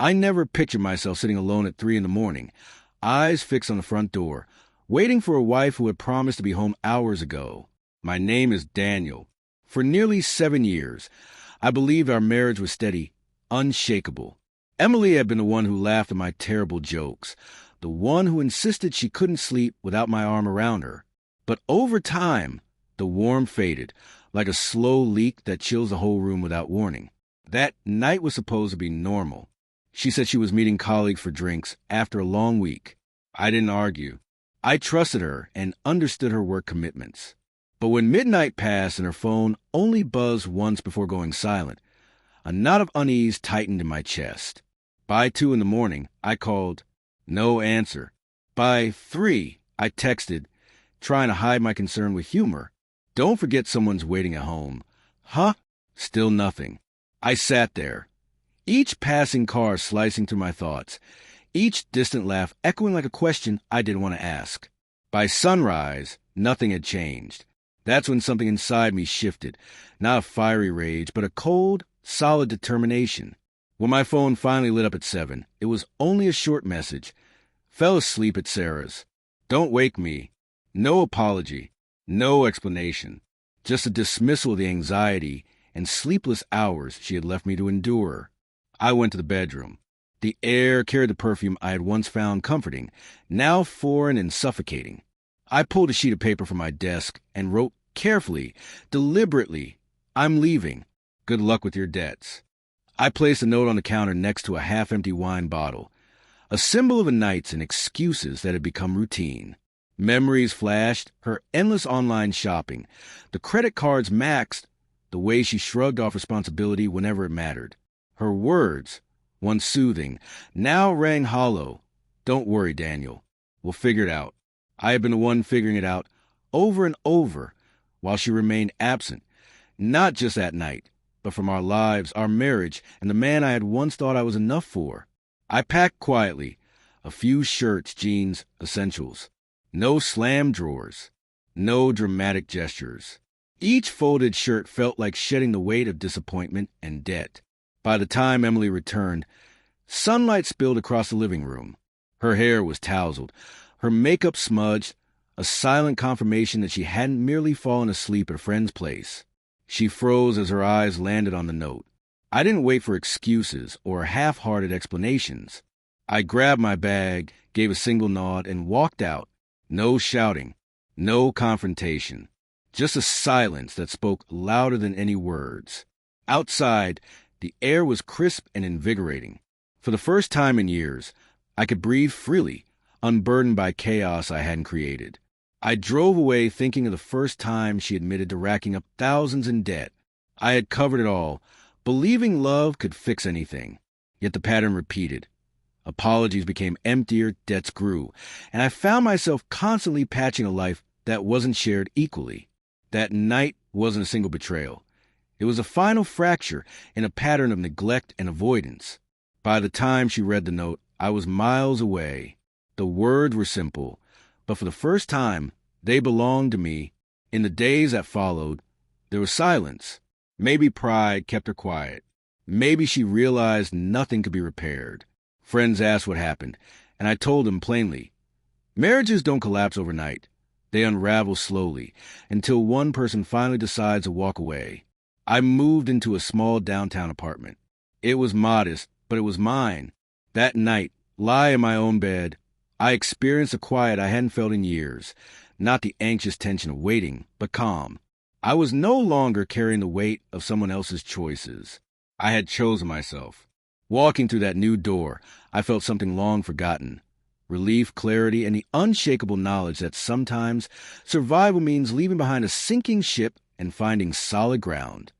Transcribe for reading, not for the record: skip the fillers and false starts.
I never pictured myself sitting alone at 3 in the morning, eyes fixed on the front door, waiting for a wife who had promised to be home hours ago. My name is Daniel. For nearly 7 years, I believed our marriage was steady, unshakable. Emily had been the one who laughed at my terrible jokes, the one who insisted she couldn't sleep without my arm around her. But over time, the warmth faded, like a slow leak that chills the whole room without warning. That night was supposed to be normal. She said she was meeting colleagues for drinks after a long week. I didn't argue. I trusted her and understood her work commitments. But when midnight passed and her phone only buzzed once before going silent, a knot of unease tightened in my chest. By 2 in the morning, I called. No answer. By 3, I texted, trying to hide my concern with humor. Don't forget someone's waiting at home. Huh? Still nothing. I sat there, each passing car slicing through my thoughts, each distant laugh echoing like a question I didn't want to ask. By sunrise, nothing had changed. That's when something inside me shifted, not a fiery rage, but a cold, solid determination. When my phone finally lit up at 7, it was only a short message. Fell asleep at Sarah's. Don't wake me. No apology. No explanation. Just a dismissal of the anxiety and sleepless hours she had left me to endure. I went to the bedroom. The air carried the perfume I had once found comforting, now foreign and suffocating. I pulled a sheet of paper from my desk and wrote carefully, deliberately, I'm leaving. Good luck with your debts. I placed a note on the counter next to a half-empty wine bottle, a symbol of the nights and excuses that had become routine. Memories flashed, her endless online shopping, the credit cards maxed, the way she shrugged off responsibility whenever it mattered. Her words, once soothing, now rang hollow. Don't worry, Daniel. We'll figure it out. I had been the one figuring it out over and over while she remained absent, not just that night, but from our lives, our marriage, and the man I had once thought I was enough for. I packed quietly, a few shirts, jeans, essentials. No slam drawers. No dramatic gestures. Each folded shirt felt like shedding the weight of disappointment and debt. By the time Emily returned, sunlight spilled across the living room. Her hair was tousled, her makeup smudged, a silent confirmation that she hadn't merely fallen asleep at a friend's place. She froze as her eyes landed on the note. I didn't wait for excuses or half-hearted explanations. I grabbed my bag, gave a single nod, and walked out. No shouting, no confrontation, just a silence that spoke louder than any words. Outside, the air was crisp and invigorating. For the first time in years, I could breathe freely, unburdened by chaos I hadn't created. I drove away thinking of the first time she admitted to racking up thousands in debt. I had covered it all, believing love could fix anything. Yet the pattern repeated. Apologies became emptier, debts grew, and I found myself constantly patching a life that wasn't shared equally. That night wasn't a single betrayal. It was a final fracture in a pattern of neglect and avoidance. By the time she read the note, I was miles away. The words were simple, but for the first time, they belonged to me. In the days that followed, there was silence. Maybe pride kept her quiet. Maybe she realized nothing could be repaired. Friends asked what happened, and I told them plainly. Marriages don't collapse overnight. They unravel slowly, until one person finally decides to walk away. I moved into a small downtown apartment. It was modest, but it was mine. That night, lie in my own bed, I experienced a quiet I hadn't felt in years, not the anxious tension of waiting, but calm. I was no longer carrying the weight of someone else's choices. I had chosen myself. Walking through that new door, I felt something long forgotten. Relief, clarity, and the unshakable knowledge that sometimes survival means leaving behind a sinking ship and finding solid ground.